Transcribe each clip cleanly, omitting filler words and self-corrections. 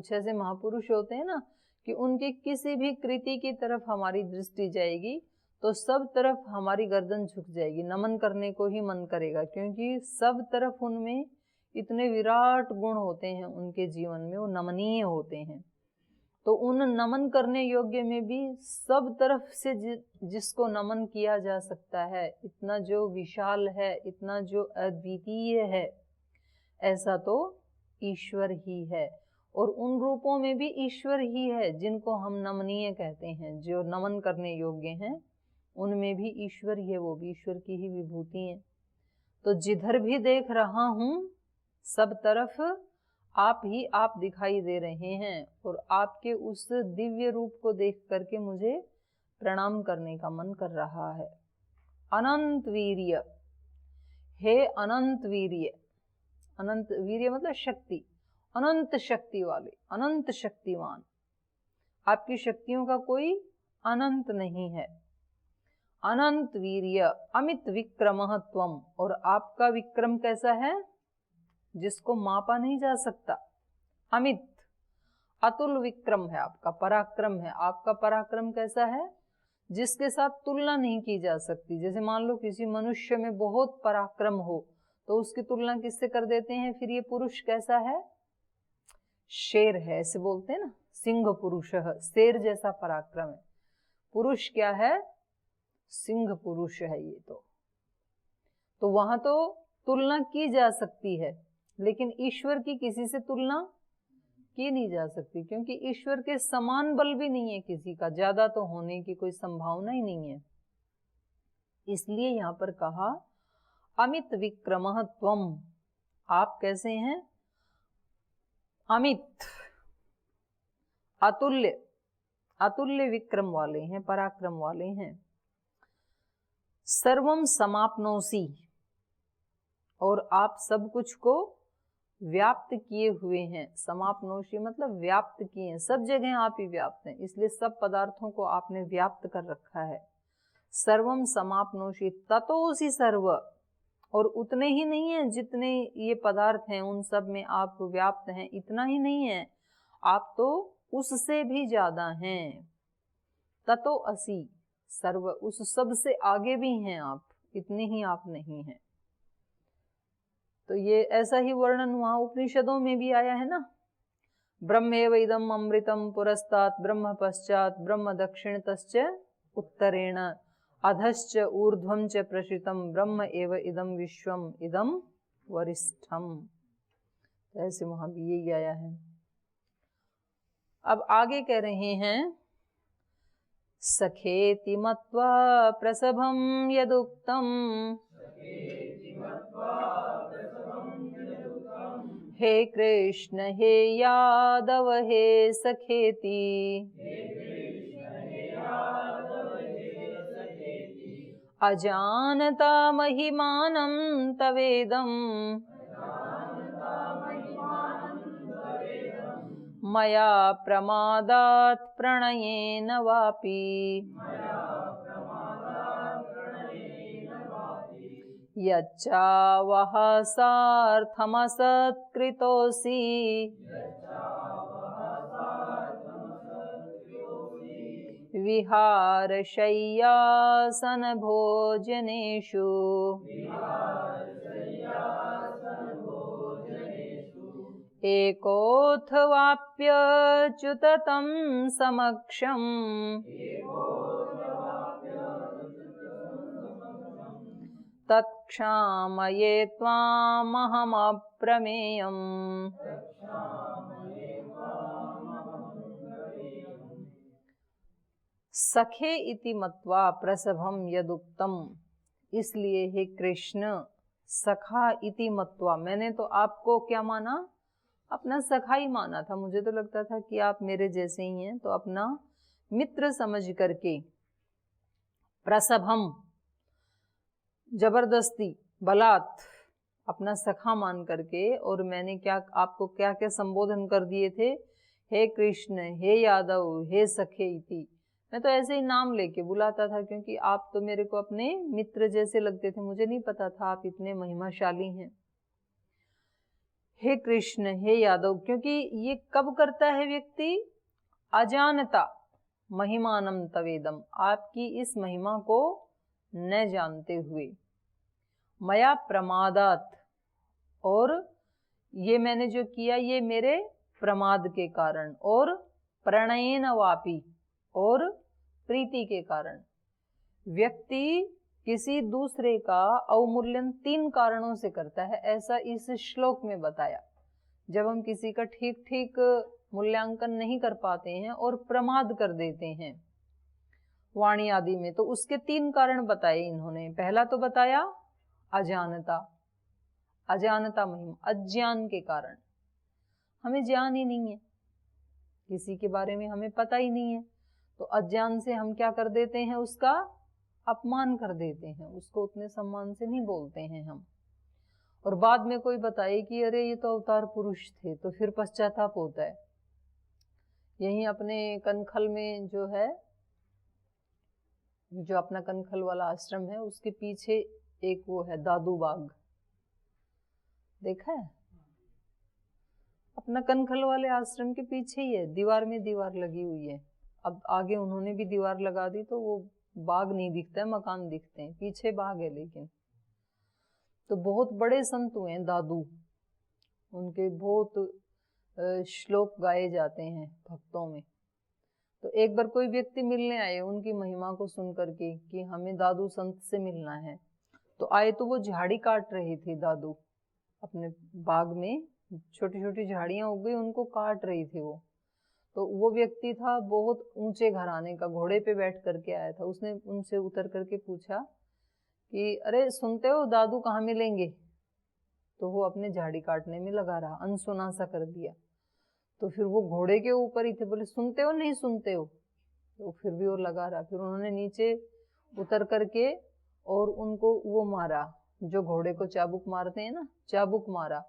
कुछ ऐसे महापुरुष होते हैं ना कि उनकी किसी भी कृति की तरफ हमारी दृष्टि जाएगी तो सब तरफ हमारी गर्दन झुक जाएगी, नमन करने को ही मन करेगा, क्योंकि सब तरफ उनमें इतने विराट गुण होते हैं, उनके जीवन में वो नमनीय होते हैं। तो उन नमन करने योग्य में भी सब तरफ से जिसको नमन किया जा सकता है, इतना जो विशाल है, इतना जो अद्वितीय है, ऐसा तो ईश्वर ही है। और उन रूपों में भी ईश्वर ही है जिनको हम नमनीय कहते हैं, जो नमन करने योग्य हैं, उनमें भी ईश्वर ही है, वो भी ईश्वर की ही विभूति है। तो जिधर भी देख रहा हूं सब तरफ आप ही आप दिखाई दे रहे हैं, और आपके उस दिव्य रूप को देख करके मुझे प्रणाम करने का मन कर रहा है। अनंत वीर्य, हे अनंत वीर्य, अनंत वीर्य मतलब शक्ति, अनंत शक्ति वाले, अनंत शक्तिवान, आपकी शक्तियों का कोई अनंत नहीं है। अनंत वीर्य अमित विक्रमः त्वम्, और आपका विक्रम कैसा है जिसको मापा नहीं जा सकता। अमित अतुल विक्रम है आपका, पराक्रम है आपका। पराक्रम कैसा है जिसके साथ तुलना नहीं की जा सकती। जैसे मान लो किसी मनुष्य में बहुत पराक्रम हो तो उसकी तुलना किससे कर देते हैं, फिर ये पुरुष कैसा है, शेर है, ऐसे बोलते हैं ना, सिंह पुरुषः, शेर जैसा पराक्रम है। पुरुष क्या है, सिंह पुरुष है ये। तो वहां तो तुलना की जा सकती है, लेकिन ईश्वर की किसी से तुलना की नहीं जा सकती, क्योंकि ईश्वर के समान बल भी नहीं है किसी का, ज्यादा तो होने की कोई संभावना ही नहीं है। इसलिए यहां पर कहा अमित विक्रमः त्वम्, आप कैसे हैं, अमित, अतुल्य, अतुल्य विक्रम वाले हैं, पराक्रम वाले हैं। सर्वम समाप्नोसी, और आप सब कुछ को व्याप्त किए हुए हैं। समाप्नोशी मतलब व्याप्त किए हैं, सब जगह आप ही व्याप्त हैं, इसलिए सब पदार्थों को आपने व्याप्त कर रखा है। सर्वम समाप्नोशी ततोसी सर्व, और उतने ही नहीं है जितने ये पदार्थ हैं उन सब में आप व्याप्त हैं, इतना ही नहीं है, आप तो उससे भी ज्यादा हैं। ततो असि सर्व, उस सब से आगे भी हैं आप, इतने ही आप नहीं हैं। तो ये ऐसा ही वर्णन वहां उपनिषदों में भी आया है ना, ब्रह्मेव इदम अमृतम पुरस्तात् ब्रह्म पश्चात् ब्रह्म दक्षिणतश्च उत्तरेण अधश्च ऊर्ध्वं च प्रसृतम ब्रह्म एव इदम विश्वम इदम वरिष्ठम। ऐसे वहां भी यही आया है। अब आगे कह रहे हैं, सखेति मत्वा प्रसभं यदुक्तम् हे कृष्ण हे यादव हे सखेति अजानता महिमानं तवेदम् मया प्रमादात् प्रणयेन वापि यच्चावः सार्थमसत्कृतोऽसि विहारशय्यासनभोजनेषु एकोऽथवाप्यच्युत तं समक्षम् तत्क्षामये त्वामहमप्रमेयम्। सखे इति मत्वा प्रसभम यदुक्तम, इसलिए हे कृष्ण सखा इति मत्वा, मैंने तो आपको क्या माना, अपना सखा ही माना था। मुझे तो लगता था कि आप मेरे जैसे ही हैं, तो अपना मित्र समझ करके प्रसभम जबरदस्ती बलात् अपना सखा मान करके, और मैंने क्या आपको क्या क्या संबोधन कर दिए थे, हे कृष्ण हे यादव हे सखे इति। मैं तो ऐसे ही नाम लेके बुलाता था, क्योंकि आप तो मेरे को अपने मित्र जैसे लगते थे, मुझे नहीं पता था आप इतने महिमाशाली हैं। हे कृष्ण, हे यादव, क्योंकि ये कब करता है व्यक्ति? अजानता महिमानम तवेदम, आपकी इस महिमा को न जानते हुए, मया प्रमादात, और ये मैंने जो किया ये मेरे प्रमाद के कारण, और प्रणयेन वापी, और प्रीति के कारण। व्यक्ति किसी दूसरे का अवमूल्यन 3 कारणों से करता है, ऐसा इस श्लोक में बताया। जब हम किसी का ठीक ठीक मूल्यांकन नहीं कर पाते हैं और प्रमाद कर देते हैं वाणी आदि में, तो उसके 3 कारण बताए इन्होंने। पहला तो बताया अजानता, अजानता महिमा, अज्ञान के कारण, हमें ज्ञान ही नहीं है, किसी के बारे में हमें पता ही नहीं है, तो अज्ञान से हम क्या कर देते हैं? उसका अपमान कर देते हैं, उसको उतने सम्मान से नहीं बोलते हैं हम। और बाद में कोई बताए कि अरे ये तो अवतार पुरुष थे, तो फिर पश्चाताप होता है। यहीं अपने कनखल में जो है, जो अपना कनखल वाला आश्रम है, उसके पीछे एक वो है दादू बाग, देखा है? अपना कनखल वाले आश्रम के पीछे ही है, दीवार में दीवार लगी हुई है। अब आगे उन्होंने भी दीवार लगा दी तो वो बाग नहीं दिखता है, मकान दिखते हैं, पीछे बाग है। लेकिन तो बहुत बड़े संत हुए हैं दादू, उनके बहुत श्लोक गाए जाते हैं भक्तों में। तो एक बार कोई व्यक्ति मिलने आए उनकी महिमा को सुन करके कि हमें दादू संत से मिलना है, तो आए तो वो झाड़ी काट रहे थे दादू, अपने बाग में छोटी छोटी झाड़ियां उग गई, उनको काट रही थी वो। तो वो व्यक्ति था बहुत ऊंचे घराने का, घोड़े पे बैठ करके आया था। उसने उनसे उतर करके पूछा कि अरे सुनते हो दादू कहाँ मिलेंगे? तो वो अपने झाड़ी काटने में लगा रहा, अनसुना सा कर दिया। तो फिर वो घोड़े के ऊपर ही थे, बोले सुनते हो नहीं सुनते हो? तो फिर भी वो लगा रहा। फिर उन्होंने नीचे उतर करके और उनको वो मारा, जो घोड़े को चाबुक मारते हैं ना, चाबुक मारा,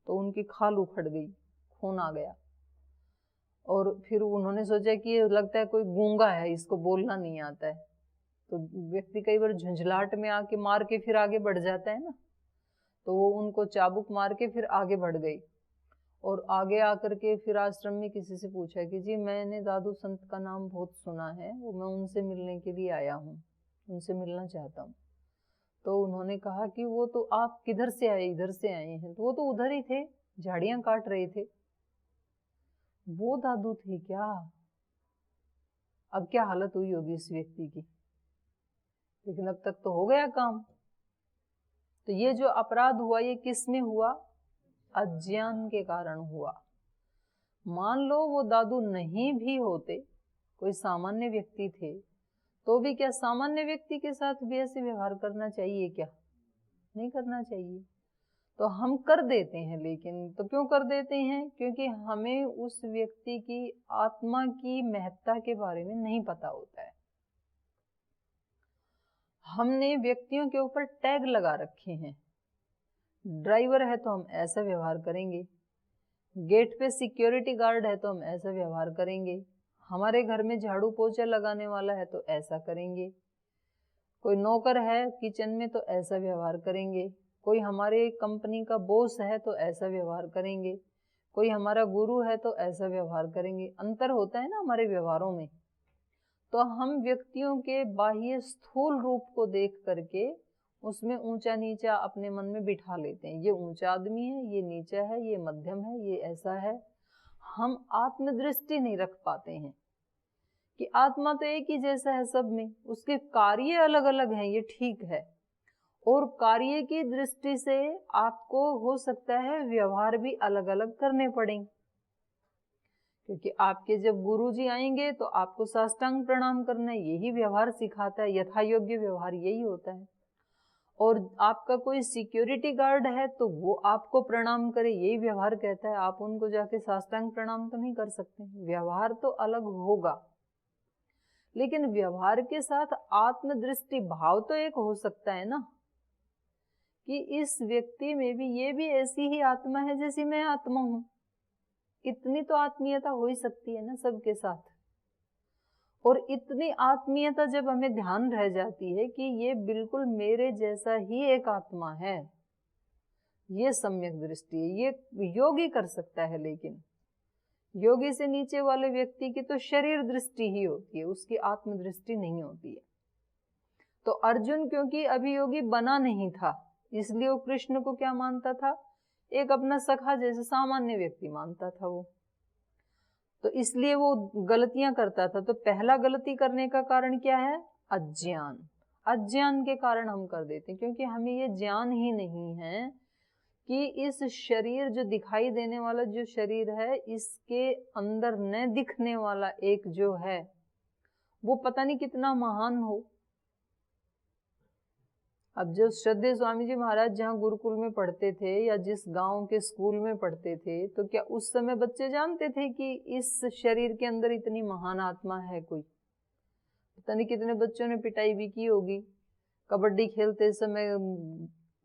तो उनकी खाल उखड़ गई, खून आ गया। और फिर उन्होंने सोचा कि ये लगता है कोई गूंगा है, इसको बोलना नहीं आता है। तो व्यक्ति कई बार झुंझलाहट में आके मार के फिर आगे बढ़ जाता है ना, तो वो उनको चाबुक मार के फिर आगे बढ़ गई। और आगे आकर के फिर आश्रम में किसी से पूछा कि जी मैंने दादू संत का नाम बहुत सुना है, वो मैं उनसे मिलने के लिए आया हूँ, उनसे मिलना चाहता हूँ। तो उन्होंने कहा कि वो तो आप किधर से आए? इधर से आए हैं। तो वो तो उधर ही थे, झाड़ियां काट रहे थे। वो दादू थे क्या? अब क्या हालत हुई होगी इस व्यक्ति की, लेकिन अब तक तो हो गया काम। तो ये जो अपराध हुआ ये किस में हुआ? अज्ञान के कारण हुआ। मान लो वो दादू नहीं भी होते, कोई सामान्य व्यक्ति थे, तो भी क्या सामान्य व्यक्ति के साथ भी ऐसे व्यवहार करना चाहिए क्या? नहीं करना चाहिए। तो हम कर देते हैं, लेकिन तो क्यों कर देते हैं? क्योंकि हमें उस व्यक्ति की आत्मा की महत्ता के बारे में नहीं पता होता है। हमने व्यक्तियों के ऊपर टैग लगा रखे हैं। ड्राइवर है तो हम ऐसा व्यवहार करेंगे, गेट पे सिक्योरिटी गार्ड है तो हम ऐसा व्यवहार करेंगे, हमारे घर में झाड़ू पोछा लगाने वाला है तो ऐसा करेंगे, कोई नौकर है किचन में तो ऐसा व्यवहार करेंगे, कोई हमारे कंपनी का बॉस है तो ऐसा व्यवहार करेंगे, कोई हमारा गुरु है तो ऐसा व्यवहार करेंगे। अंतर होता है ना हमारे व्यवहारों में। तो हम व्यक्तियों के बाह्य स्थूल रूप को देख करके उसमें ऊंचा नीचा अपने मन में बिठा लेते हैं। ये ऊंचा आदमी है, ये नीचा है, ये मध्यम है, ये ऐसा है। हम आत्मदृष्टि नहीं रख पाते हैं कि आत्मा तो एक ही जैसा है सब में, उसके कार्य अलग अलग हैं, ये ठीक है। और कार्य की दृष्टि से आपको हो सकता है व्यवहार भी अलग अलग करने पड़ेंगे, क्योंकि आपके जब गुरुजी आएंगे तो आपको साष्टांग प्रणाम करना है, यही व्यवहार सिखाता है, यथा योग्य व्यवहार यही होता है। और आपका कोई सिक्योरिटी गार्ड है तो वो आपको प्रणाम करे, यही व्यवहार कहता है। आप उनको जाके साष्टांग प्रणाम तो नहीं कर सकते, व्यवहार तो अलग होगा। लेकिन व्यवहार के साथ आत्मदृष्टि भाव तो एक हो सकता है ना, कि इस व्यक्ति में भी ये भी ऐसी ही आत्मा है जैसी मैं आत्मा हूं। इतनी तो आत्मीयता हो ही सकती है ना सबके साथ। और इतनी आत्मीयता जब हमें ध्यान रह जाती है कि ये बिल्कुल मेरे जैसा ही एक आत्मा है, ये सम्यक दृष्टि है, ये योगी कर सकता है। लेकिन योगी से नीचे वाले व्यक्ति की तो शरीर दृष्टि ही होती है, उसकी आत्म दृष्टि नहीं होती है। तो अर्जुन क्योंकि अभी योगी बना नहीं था, इसलिए वो कृष्ण को क्या मानता था, एक अपना सखा जैसे सामान्य व्यक्ति मानता था वो। तो इसलिए वो गलतियां करता था। तो पहला गलती करने का कारण क्या है, अज्ञान। अज्ञान के कारण हम कर देते हैं, क्योंकि हमें ये ज्ञान ही नहीं है कि इस शरीर जो दिखाई देने वाला जो शरीर है, इसके अंदर न दिखने वाला एक जो है वो पता नहीं कितना महान हो। अब जो श्रद्धेय स्वामी जी महाराज जहाँ गुरुकुल में पढ़ते थे या जिस गांव के स्कूल में पढ़ते थे, तो क्या उस समय बच्चे जानते थे कि इस शरीर के अंदर इतनी महान आत्मा है कोई? पता नहीं कितने बच्चों ने पिटाई भी की होगी, कबड्डी खेलते समय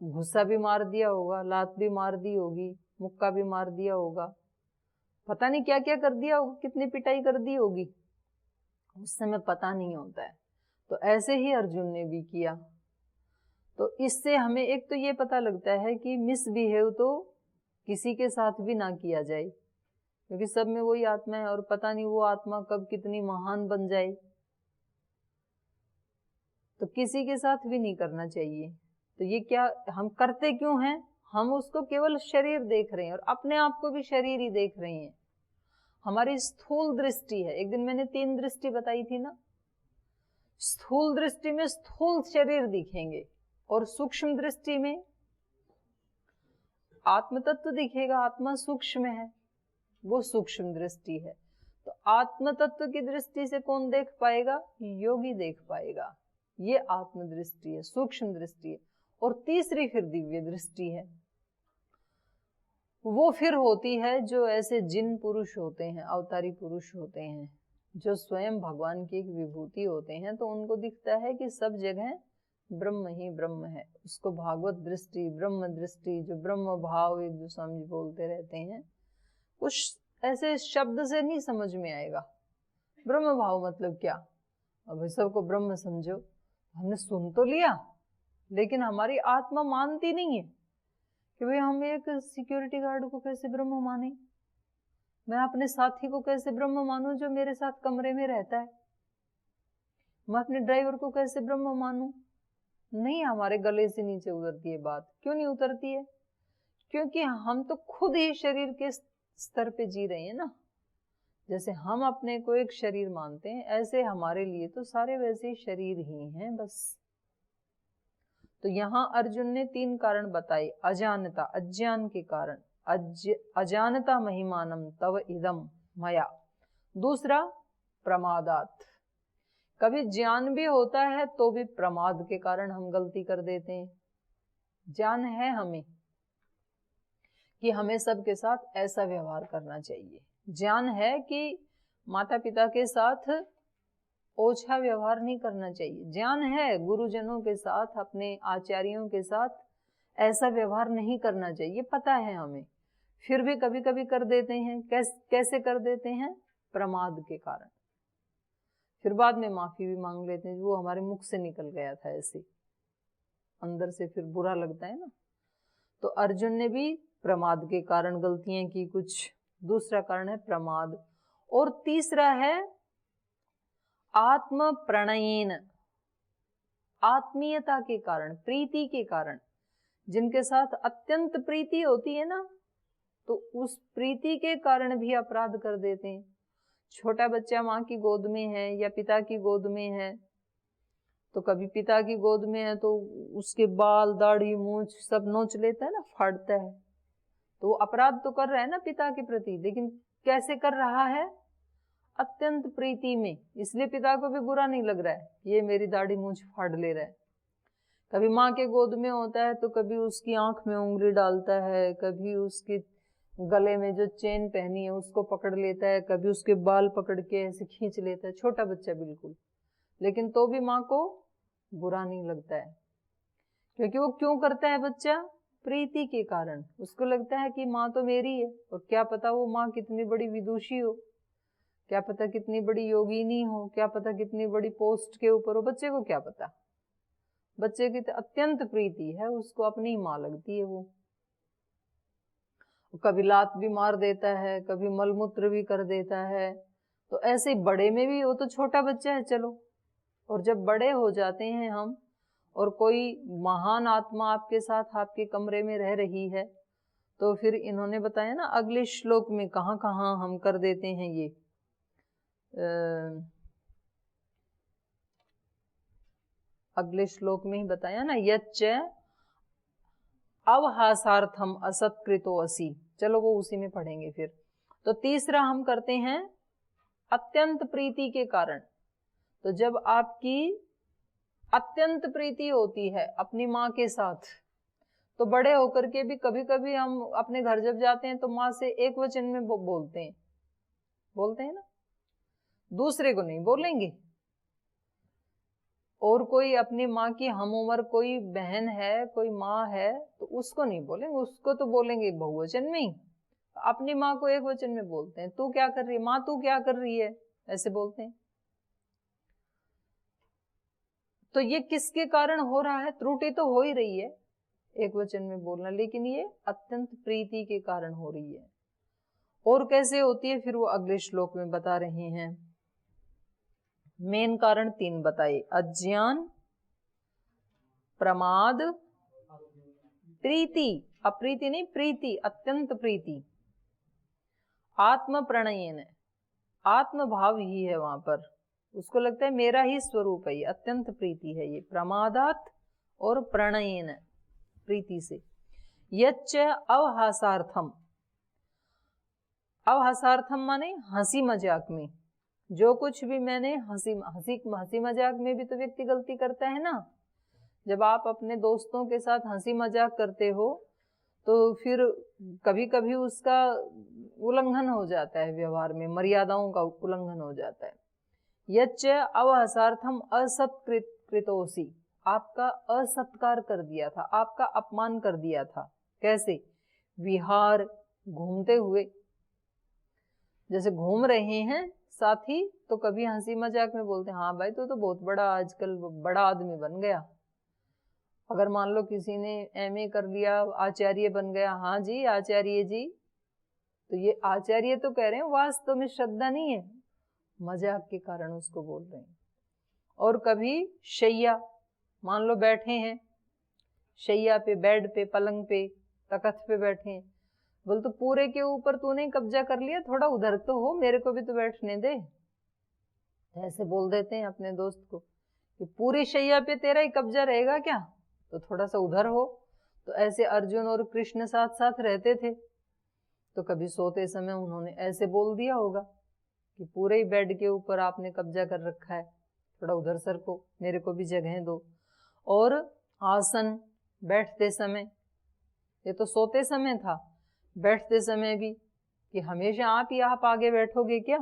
घुस्सा भी मार दिया होगा, लात भी मार दी होगी, मुक्का भी मार दिया होगा, पता नहीं क्या क्या कर दिया होगा, कितनी पिटाई कर दी होगी, उस समय पता नहीं होता है। तो ऐसे ही अर्जुन ने भी किया। तो इससे हमें एक तो ये पता लगता है कि मिसबिहेव तो किसी के साथ भी ना किया जाए, क्योंकि सब में वही आत्मा है और पता नहीं वो आत्मा कब कितनी महान बन जाए। तो किसी के साथ भी नहीं करना चाहिए। तो ये क्या हम करते क्यों हैं, हम उसको केवल शरीर देख रहे हैं और अपने आप को भी शरीर ही देख रहे हैं। हमारी स्थूल दृष्टि है, एक दिन मैंने 3 दृष्टि बताई थी ना, स्थूल दृष्टि में स्थूल शरीर दिखेंगे और सूक्ष्म दृष्टि में आत्म तत्व दिखेगा। आत्मा सूक्ष्म है, वो सूक्ष्म दृष्टि है। तो आत्म तत्व की दृष्टि से कौन देख पाएगा, योगी देख पाएगा। ये आत्म दृष्टि है, सूक्ष्म दृष्टि है। और तीसरी फिर दिव्य दृष्टि है, वो फिर होती है जो ऐसे जिन पुरुष होते हैं, अवतारी पुरुष होते हैं, जो स्वयं भगवान की एक विभूति होते हैं। तो उनको दिखता है कि सब जगह ब्रह्म ही ब्रह्म है। उसको भागवत दृष्टि, ब्रह्म दृष्टि, जो ब्रह्म भाव एक जो स्वामी जी बोलते रहते हैं, कुछ ऐसे शब्द से नहीं समझ में आएगा। ब्रह्म भाव मतलब क्या, अब सबको ब्रह्म समझो, हमने सुन तो लिया लेकिन हमारी आत्मा मानती नहीं है कि भाई हम एक सिक्योरिटी गार्ड को कैसे ब्रह्म माने, मैं अपने साथी को कैसे ब्रह्म मानूं जो मेरे साथ कमरे में रहता है, मैं अपने ड्राइवर को कैसे ब्रह्म मानूं। नहीं, हमारे गले से नीचे उतरती है बात। क्यों नहीं उतरती है, क्योंकि हम तो खुद ही शरीर के स्तर पे जी रहे हैं ना। जैसे हम अपने को एक शरीर मानते हैं, ऐसे हमारे लिए तो सारे वैसे ही शरीर ही हैं बस। तो यहाँ अर्जुन ने 3 कारण बताए, अजानता, अज्ञान के कारण, अजानता महिमानम तव इदम मया। दूसरा प्रमादात, कभी ज्ञान भी होता है तो भी प्रमाद के कारण हम गलती कर देते हैं। ज्ञान है हमें कि हमें सबके साथ ऐसा व्यवहार करना चाहिए, ज्ञान है कि माता पिता के साथ ओछा व्यवहार नहीं करना चाहिए, ज्ञान है गुरुजनों के साथ, अपने आचार्यों के साथ ऐसा व्यवहार नहीं करना चाहिए, पता है हमें, फिर भी कभी कभी कर देते हैं। कैसे कर देते हैं, प्रमाद के कारण। फिर बाद में माफी भी मांग लेते हैं, वो हमारे मुख से निकल गया था, ऐसे अंदर से फिर बुरा लगता है ना। तो अर्जुन ने भी प्रमाद के कारण गलतियां की कुछ। दूसरा कारण है प्रमाद। और तीसरा है आत्म प्रणयन, आत्मीयता के कारण, प्रीति के कारण। जिनके साथ अत्यंत प्रीति होती है ना, तो उस प्रीति के कारण भी अपराध कर देते हैं। छोटा बच्चा माँ की गोद में है या पिता की गोद में है, तो कभी पिता की गोद में है तो उसके बाल, दाढ़ी, मूंछ सब नोच लेता है ना, फाड़ता है। तो वो अपराध तो कर रहा है ना पिता के प्रति, लेकिन कैसे कर रहा है, अत्यंत प्रीति में। इसलिए पिता को भी बुरा नहीं लग रहा है, ये मेरी दाढ़ी मूंछ फाड़ ले रहा है। कभी माँ के गोद में होता है तो कभी उसकी आंख में उंगली डालता है, कभी उसके गले में जो चेन पहनी है उसको पकड़ लेता है, कभी उसके बाल पकड़ के ऐसे खींच लेता है, छोटा बच्चा बिल्कुल। लेकिन तो भी माँ को बुरा नहीं लगता है, क्योंकि वो क्यों करता है बच्चा, प्रीति के कारण। उसको लगता है कि माँ तो मेरी है, और क्या पता वो माँ कितनी बड़ी विदुषी हो, क्या पता कितनी बड़ी योगिनी हो, क्या पता कितनी बड़ी पोस्ट के ऊपर हो, बच्चे को क्या पता। बच्चे की तो अत्यंत प्रीति है, उसको अपनी माँ लगती है वो। कभी लात भी मार देता है, कभी मलमूत्र भी कर देता है। तो ऐसे बड़े में भी, वो तो छोटा बच्चा है चलो, और जब बड़े हो जाते हैं हम और कोई महान आत्मा आपके साथ आपके कमरे में रह रही है, तो फिर इन्होंने बताया ना अगले श्लोक में कहाँ कहाँ हम कर देते हैं ये। अगले श्लोक में ही बताया ना, यच्च अवहासार्थम असत्कृतो असि। चलो वो उसी में पढ़ेंगे फिर। तो तीसरा हम करते हैं अत्यंत प्रीति के कारण। तो जब आपकी अत्यंत प्रीति होती है अपनी माँ के साथ, तो बड़े होकर के भी कभी कभी हम अपने घर जब जाते हैं तो माँ से एक वचन में बोलते हैं ना, दूसरे को नहीं बोलेंगे। और कोई अपनी माँ की हम उम्र कोई बहन है, कोई माँ है, तो उसको नहीं बोलेंगे, उसको तो बोलेंगे बहुवचन में ही। अपनी माँ को एक वचन में बोलते हैं, तू क्या कर रही है माँ, तू क्या कर रही है, ऐसे बोलते हैं। तो ये किसके कारण हो रहा है? त्रुटि तो हो ही रही है एक वचन में बोलना, लेकिन ये अत्यंत प्रीति के कारण हो रही है। और कैसे होती है फिर वो अगले श्लोक में बता रहे हैं। मेन कारण 3 बताए, अज्ञान, प्रमाद, प्रीति। अप्रीति नहीं, प्रीति, अत्यंत प्रीति। आत्म प्रणयन, आत्म भाव ही है वहां पर, उसको लगता है मेरा ही स्वरूप है, ये अत्यंत प्रीति है ये। प्रमादात और प्रणयन, प्रीति से। यच्च अवहासार्थम, अवहासार्थम माने हंसी मजाक में। जो कुछ भी मैंने हंसी मजाक में भी तो व्यक्ति गलती करता है ना। जब आप अपने दोस्तों के साथ हंसी मजाक करते हो तो फिर कभी कभी उसका उल्लंघन हो जाता है, व्यवहार में मर्यादाओं का उल्लंघन हो जाता है। यच्च अवहसार्थम असत्कृतोसी, आपका असत्कार कर दिया था, आपका अपमान कर दिया था। कैसे? विहार, घूमते हुए, जैसे घूम रहे हैं साथी, तो कभी हंसी मजाक में बोलते हैं हाँ भाई तो बहुत बड़ा, आजकल बड़ा आदमी बन गया। अगर मान लो किसी ने एमए कर लिया, आचार्य बन गया, हाँ जी आचार्य जी, तो ये आचार्य तो कह रहे हैं, वास्तव में श्रद्धा नहीं है, मजाक के कारण उसको बोल रहे हैं। और कभी शैया, मान लो बैठे हैं शैया पे, बेड पे, पलंग पे, तख्त पे बैठे हैं, बोल तो पूरे के ऊपर तूने कब्जा कर लिया, थोड़ा उधर तो हो, मेरे को भी तो बैठने दे। ऐसे बोल देते हैं अपने दोस्त को कि पूरी शैया पे तेरा ही कब्जा रहेगा क्या, तो थोड़ा सा उधर हो। तो ऐसे अर्जुन और कृष्ण साथ साथ रहते थे, तो कभी सोते समय उन्होंने ऐसे बोल दिया होगा कि पूरे ही बेड के ऊपर आपने कब्जा कर रखा है, थोड़ा उधर सरको, मेरे को भी जगह दो। और आसन, बैठते समय, ये तो सोते समय था, बैठते समय भी कि हमेशा आप आगे बैठोगे क्या,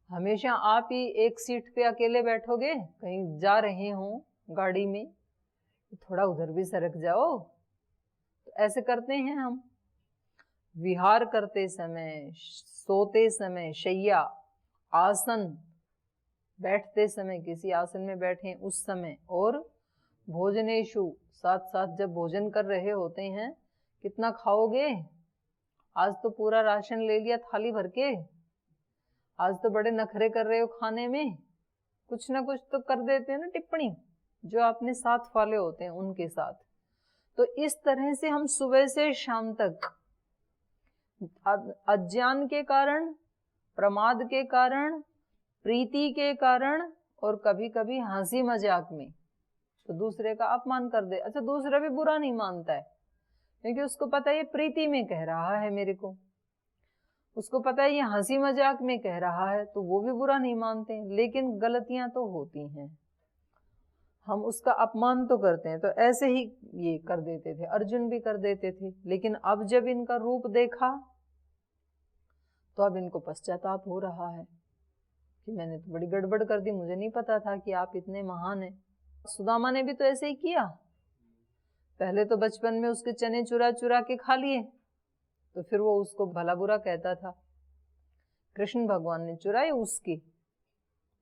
हमेशा आप ही एक सीट पे अकेले बैठोगे, कहीं जा रहे हो गाड़ी में, थोड़ा उधर भी सरक जाओ। तो ऐसे करते हैं हम विहार करते समय, सोते समय शैया, आसन, बैठते समय किसी आसन में बैठे उस समय, और भोजनेशु, साथ साथ जब भोजन कर रहे होते हैं, कितना खाओगे, आज तो पूरा राशन ले लिया थाली भर के, आज तो बड़े नखरे कर रहे हो खाने में, कुछ ना कुछ तो कर देते हैं ना टिप्पणी, जो आपने साथ वाले होते हैं उनके साथ। तो इस तरह से हम सुबह से शाम तक अज्ञान के कारण, प्रमाद के कारण, प्रीति के कारण, और कभी कभी हंसी मजाक में तो दूसरे का अपमान कर दे। अच्छा, दूसरा भी बुरा नहीं मानता है, क्योंकि उसको पता है ये प्रीति में कह रहा है मेरे को, उसको पता है ये हंसी मजाक में कह रहा है, तो वो भी बुरा नहीं मानते। लेकिन गलतियां तो होती हैं, हम उसका अपमान तो करते हैं। तो ऐसे ही ये कर देते थे, अर्जुन भी कर देते थे। लेकिन अब जब इनका रूप देखा तो अब इनको पश्चाताप हो रहा है कि मैंने तो बड़ी गड़बड़ कर दी, मुझे नहीं पता था कि आप इतने महान हैं। सुदामा ने भी तो ऐसे ही किया, पहले तो बचपन में उसके चने चुरा चुरा के खा लिए, तो फिर वो उसको भला बुरा कहता था। कृष्ण भगवान ने चुराई उसकी,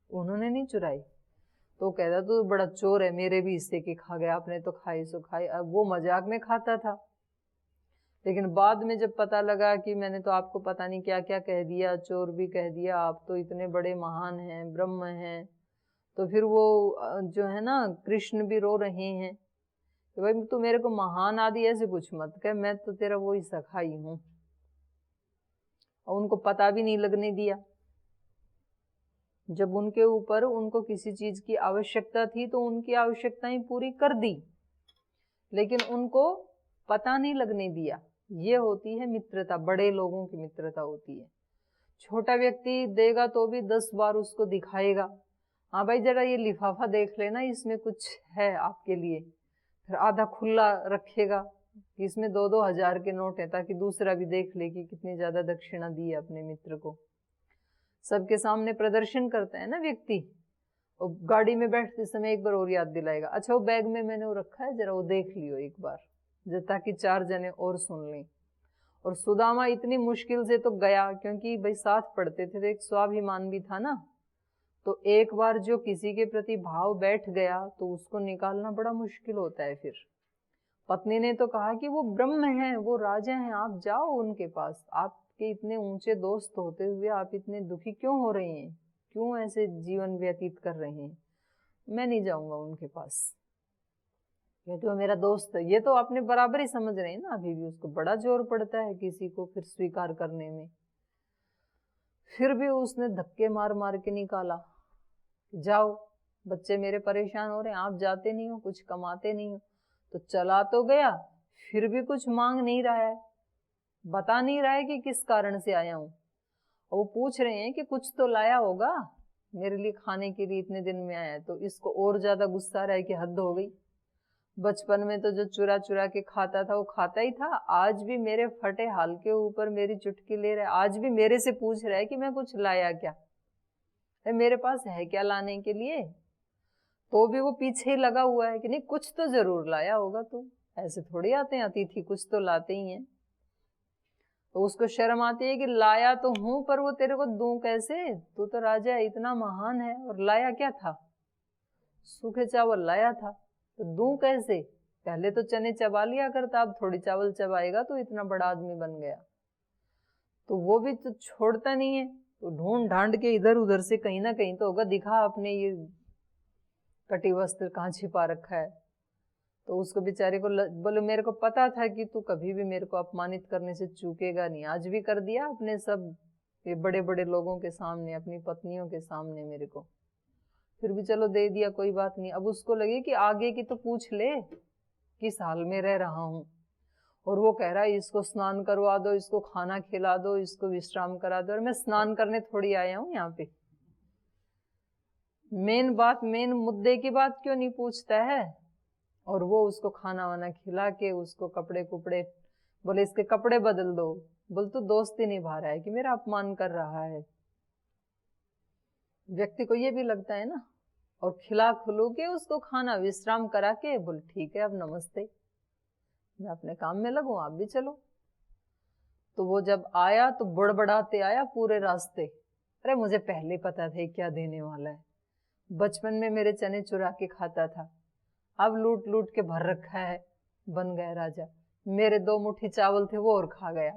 उन्होंने नहीं चुराई, तो कहता तो बड़ा चोर है, मेरे भी हिस्से के खा गया, आपने तो खाई सो खाई। अब वो मजाक में खाता था, लेकिन बाद में जब पता लगा कि मैंने तो आपको पता नहीं क्या क्या कह दिया, चोर भी कह दिया, आप तो इतने बड़े महान हैं, ब्रह्म हैं, तो फिर वो जो है ना कृष्ण भी रो रहे हैं कि भाई तू मेरे को महान आदि ऐसे कुछ मत कह, मैं तो तेरा वो ही सखा ही हूं। और उनको पता भी नहीं लगने दिया। जब उनके ऊपर उनको किसी चीज की आवश्यकता थी तो उनकी आवश्यकताएं पूरी कर दी, लेकिन उनको पता नहीं लगने दिया। ये होती है मित्रता, बड़े लोगों की मित्रता होती है। छोटा व्यक्ति देगा तो भी 10 बार उसको दिखाएगा, हाँ भाई जरा ये लिफाफा देख लेना, इसमें कुछ है आपके लिए। फिर आधा खुला रखेगा कि इसमें 2-2 हजार के नोट है, ताकि दूसरा भी देख ले कि कितनी ज्यादा दक्षिणा दी है अपने मित्र को। सबके सामने प्रदर्शन करता है ना व्यक्ति। और गाड़ी में बैठते समय एक बार और याद दिलाएगा, अच्छा वो बैग में मैंने वो रखा है, जरा वो देख लियो एक बार, ताकि 4 जने और सुन लें। और सुदामा इतनी मुश्किल से तो गया, क्योंकि भाई साथ पढ़ते थे तो एक स्वाभिमान भी था ना। तो एक बार जो किसी के प्रति भाव बैठ गया तो उसको निकालना बड़ा मुश्किल होता है। फिर पत्नी ने तो कहा कि वो ब्रह्म हैं, वो राजा हैं, आप जाओ उनके पास, आपके इतने ऊंचे दोस्त होते हुए आप इतने दुखी क्यों हो रहे हैं, क्यों ऐसे जीवन व्यतीत कर रहे हैं? मैं नहीं जाऊंगा उनके पास, ये तो मेरा दोस्त है। ये तो अपने बराबर ही समझ रहे हैं ना। अभी भी उसको बड़ा जोर पड़ता है किसी को फिर स्वीकार करने में। फिर भी उसने धक्के मार मार के निकाला, जाओ बच्चे मेरे परेशान हो रहे हैं, आप जाते नहीं हो, कुछ कमाते नहीं हो। तो चला तो गया, फिर भी कुछ मांग नहीं रहा है, बता नहीं रहा है कि किस कारण से आया हूं। और वो पूछ रहे हैं कि कुछ तो लाया होगा मेरे लिए खाने के लिए, इतने दिन में आया है। तो इसको और ज्यादा गुस्सा रहा है कि हद हो गई। बचपन में तो जो चुरा चुरा के खाता था वो खाता ही था, आज भी मेरे फटे हाल के ऊपर मेरी चुटकी ले रहा है, आज भी मेरे से पूछ रहा है कि मैं कुछ लाया क्या, मेरे पास है क्या लाने के लिए। तो भी वो पीछे ही लगा हुआ है कि नहीं कुछ तो जरूर लाया होगा, तू ऐसे थोड़ी आते हैं अतिथि, कुछ तो लाते ही हैं। तो उसको शर्म आती है कि लाया तो हूं, पर वो तेरे को दूं कैसे, तू तो राजा है, इतना महान है, और लाया क्या था, सूखे चावल लाया था, तो दूं कैसे? पहले तो चने चबा लिया करता, अब थोड़ी चावल चबाएगा तो इतना बड़ा आदमी बन गया। तो वो भी तो छोड़ता नहीं है, तो ढूंढ ढांड के इधर उधर से कहीं ना कहीं तो होगा, दिखा अपने ये कटी वस्त्र कहाँ छिपा रखा है। तो उसको बेचारे को बोले मेरे को पता था कि तू कभी भी मेरे को अपमानित करने से चूकेगा नहीं, आज भी कर दिया अपने सब ये बड़े बड़े लोगों के सामने, अपनी पत्नियों के सामने मेरे को। फिर भी चलो दे दिया, कोई बात नहीं। अब उसको लगे कि आगे की तो पूछ ले, किस हाल में रह रहा हूं। और वो कह रहा है इसको स्नान करवा दो, इसको खाना खिला दो, इसको विश्राम करा दो। और मैं स्नान करने थोड़ी आया हूं यहाँ पे। मेन बात, मेन मुद्दे की बात क्यों नहीं पूछता है। और वो उसको खाना वाना खिला के उसको कपड़े कुपड़े, बोले इसके कपड़े बदल दो, बोल तो दोस्ती निभा रहा है कि मेरा अपमान कर रहा है। व्यक्ति को ये भी लगता है ना। और खिला खुलू के उसको खाना विश्राम करा के बोले ठीक है अब नमस्ते, मैं अपने काम में लगूं, आप भी चलो। तो वो जब आया तो बड़बड़ाते आया पूरे रास्ते, अरे मुझे पहले पता था क्या देने वाला है, बचपन में मेरे चने चुरा के खाता था, अब लूट लूट के भर रखा है, बन गया राजा। मेरे 2 मुट्ठी चावल थे वो और खा गया,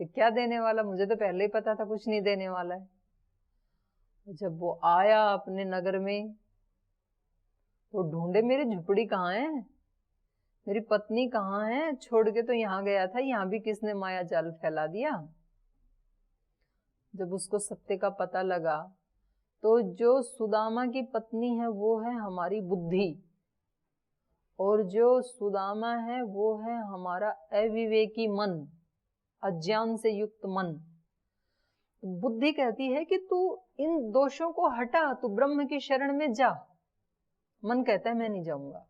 ये क्या देने वाला, मुझे तो पहले ही पता था कुछ नहीं देने वाला है। जब वो आया अपने नगर में तो ढूंढे मेरी झुपड़ी कहाँ है, मेरी पत्नी कहाँ है, छोड़ के तो यहाँ गया था, यहाँ भी किसने माया जाल फैला दिया। जब उसको सत्य का पता लगा तो जो सुदामा की पत्नी है वो है हमारी बुद्धि, और जो सुदामा है वो है हमारा अविवेकी मन, अज्ञान से युक्त मन। बुद्धि कहती है कि तू इन दोषों को हटा, तू ब्रह्म की शरण में जा। मन कहता है मैं नहीं जाऊंगा,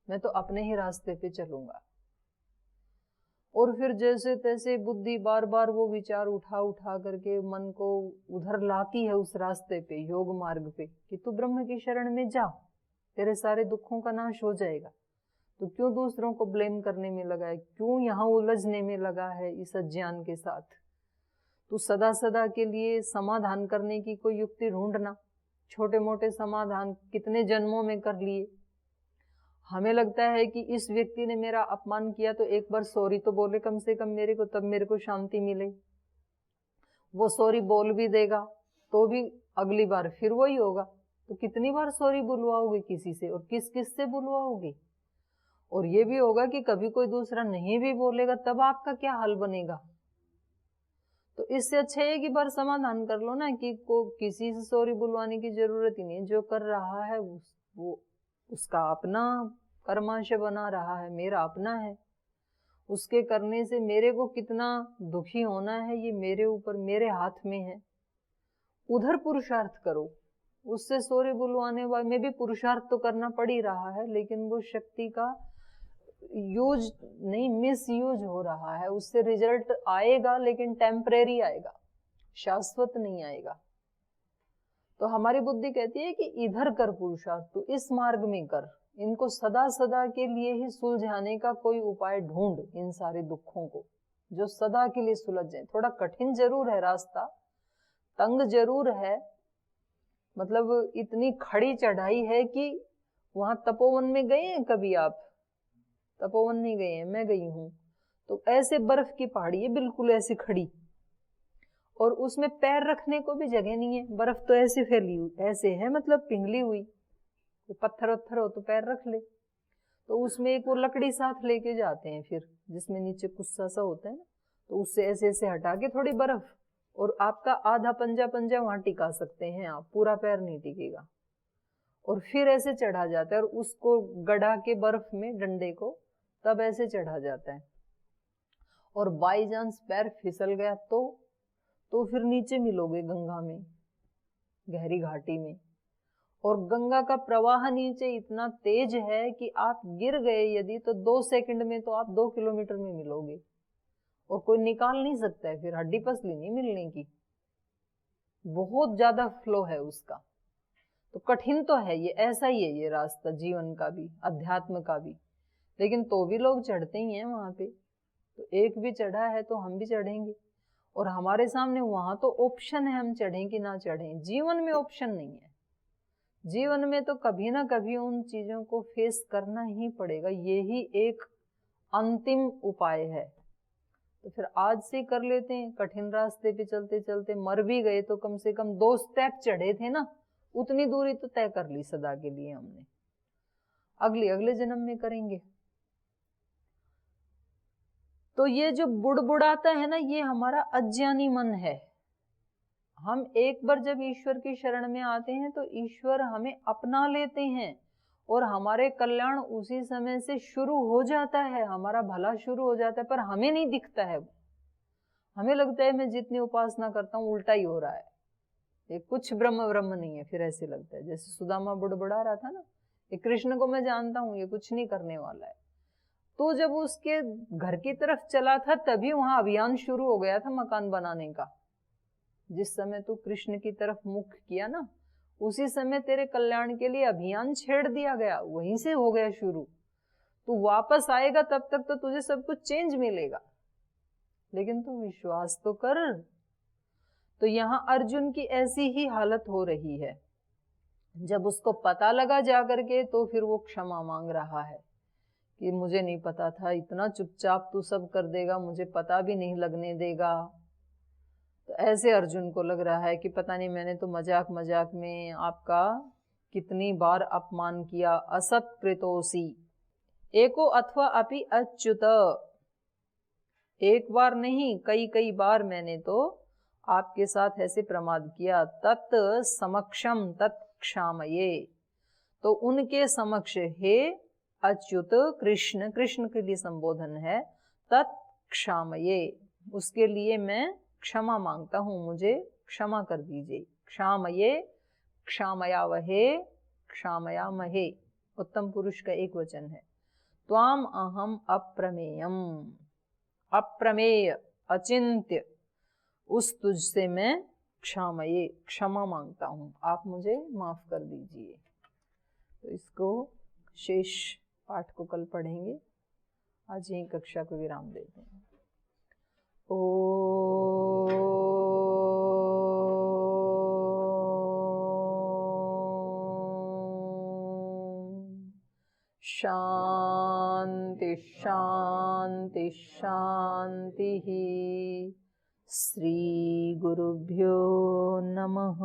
मैं तो अपने ही रास्ते पे चलूंगा। और फिर जैसे तैसे बुद्धि बार बार वो विचार उठा उठा करके मन को उधर लाती है उस रास्ते पे, योग मार्ग पे, कि तू ब्रह्म की शरण में जा, तेरे सारे दुखों का नाश हो जाएगा। तो क्यों दूसरों को ब्लेम करने में लगा है, क्यों यहाँ उलझने में लगा है इस अज्ञान के साथ। तू सदा सदा के लिए समाधान करने की कोई युक्ति ढूंढना, छोटे मोटे समाधान कितने जन्मों में कर लिए, हमें लगता है कि इस व्यक्ति ने मेरा अपमान किया तो एक बार सॉरी तो बोले कम से कम मेरे को, तब मेरे को शांति मिले। वो सॉरी बोल भी देगा तो भी अगली बार फिर वही होगा। तो कितनी बार सॉरी बुलवाओगे किसी से, और किस किस से बुलवाओगे? और ये भी होगा कि कभी कोई दूसरा नहीं भी बोलेगा, तब आपका क्या हाल बनेगा? तो इससे अच्छा है कि बार समाधान कर लो ना, कि को किसी से सॉरी बुलवाने की जरूरत ही नहीं। जो कर रहा है वो उसका अपना कर्माशय बना रहा है, मेरा अपना है। उसके करने से मेरे को कितना दुखी होना है ये मेरे ऊपर, मेरे हाथ में है। उधर पुरुषार्थ करो। उससे सॉरी बुलवाने वाले में भी पुरुषार्थ तो करना पड़ ही रहा है, लेकिन वो शक्ति का यूज नहीं, मिस यूज हो रहा है। उससे रिजल्ट आएगा लेकिन टेम्परेरी आएगा, शाश्वत नहीं आएगा। तो हमारी बुद्धि कहती है कि इधर कर पुरुषार्थ, तो इस मार्ग में कर, इनको सदा सदा के लिए ही सुलझाने का कोई उपाय ढूंढ, इन सारे दुखों को जो सदा के लिए सुलझ जाए। थोड़ा कठिन जरूर है रास्ता, तंग जरूर है, मतलब इतनी खड़ी चढ़ाई है कि वहां तपोवन में गए हैं कभी आप? तपोवन नहीं गए हैं, मैं गई हूं। तो ऐसे बर्फ की पहाड़ी है बिल्कुल ऐसी खड़ी, और उसमें पैर रखने को भी जगह नहीं है। बर्फ तो ऐसे फैली हुई, ऐसे है मतलब पिघली हुई, तो पत्थर वत्थर हो तो पैर रख ले। तो उसमें एक वो लकड़ी साथ लेके जाते हैं फिर, जिसमें नीचे कुस्सा सा होता है ना, तो उससे ऐसे ऐसे हटा के थोड़ी बर्फ, और आपका आधा पंजा पंजा वहां टिका सकते हैं आप, पूरा पैर नहीं टिकेगा। और फिर ऐसे चढ़ा जाता है, और उसको गड़ा के बर्फ में डंडे को, तब ऐसे चढ़ा जाता है। और बाई चांस पैर फिसल गया तो फिर नीचे मिलोगे गंगा में, गहरी घाटी में। और गंगा का प्रवाह नीचे इतना तेज है कि आप गिर गए यदि, तो 2 सेकंड में तो आप 2 किलोमीटर में मिलोगे, और कोई निकाल नहीं सकता है, फिर हड्डी पसली नहीं मिलने की। बहुत ज्यादा फ्लो है उसका। तो कठिन तो है ये, ऐसा ही है ये रास्ता जीवन का भी, अध्यात्म का भी। लेकिन तो भी लोग चढ़ते ही हैं वहां पे। तो एक भी चढ़ा है तो हम भी चढ़ेंगे, और हमारे सामने वहां तो ऑप्शन है, हम चढ़ें कि ना चढ़ें। जीवन में ऑप्शन नहीं है। जीवन में तो कभी ना कभी उन चीजों को फेस करना ही पड़ेगा, यही एक अंतिम उपाय है। तो फिर आज से कर लेते हैं। कठिन रास्ते पे चलते चलते मर भी गए तो कम से कम 2 स्टेप चढ़े थे ना, उतनी दूरी तो तय कर ली सदा के लिए हमने। अगले जन्म में करेंगे। तो ये जो बुड़बुड़ाता है ना, ये हमारा अज्ञानी मन है। हम एक बार जब ईश्वर की शरण में आते हैं तो ईश्वर हमें अपना लेते हैं, और हमारे कल्याण उसी समय से शुरू हो जाता है, हमारा भला शुरू हो जाता है। पर हमें नहीं दिखता है। हमें लगता है मैं जितनी उपासना करता हूँ उल्टा ही हो रहा है, ये कुछ ब्रह्म ब्रह्म नहीं है। फिर ऐसे लगता है जैसे सुदामा बुड़बुड़ा रहा था ना, ये कृष्ण को मैं जानता हूँ, ये कुछ नहीं करने वाला है। तो जब उसके घर की तरफ चला था तभी वहां अभियान शुरू हो गया था मकान बनाने का। जिस समय तू कृष्ण की तरफ मुख किया ना, उसी समय तेरे कल्याण के लिए अभियान छेड़ दिया गया, वहीं से हो गया शुरू। तू वापस आएगा तब तक तो तुझे सब कुछ चेंज मिलेगा, लेकिन तू विश्वास तो कर। तो यहां अर्जुन की ऐसी ही हालत हो रही है। जब उसको पता लगा जाकर के, तो फिर वो क्षमा मांग रहा है कि मुझे नहीं पता था, इतना चुपचाप तू सब कर देगा, मुझे पता भी नहीं लगने देगा। तो ऐसे अर्जुन को लग रहा है कि पता नहीं, मैंने तो मजाक मजाक में आपका कितनी बार अपमान किया। असत कृतोसी एको अथवा अपि अच्युत, एक बार नहीं कई कई बार मैंने तो आपके साथ ऐसे प्रमाद किया। तत् समक्षम तत्क्षामये, तो उनके समक्ष हे अच्युत, कृष्ण, कृष्ण के लिए संबोधन है, तत्क्षामये, उसके लिए मैं क्षमा मांगता हूं, मुझे क्षमा कर दीजिए। क्षामये, क्षामयावहे, क्षामयामहे, उत्तम पुरुष का एक वचन है। त्वाम अहम अप्रमेयम, अप्रमेय, अचिंत्य, उस तुझसे मैं क्षामये, क्षमा मांगता हूं, आप मुझे माफ कर दीजिए। तो इसको शेष पाठ को कल पढ़ेंगे। आज यही कक्षा को विराम देते हैं। शांति शांति शांति। श्री गुरुभ्यो नमः।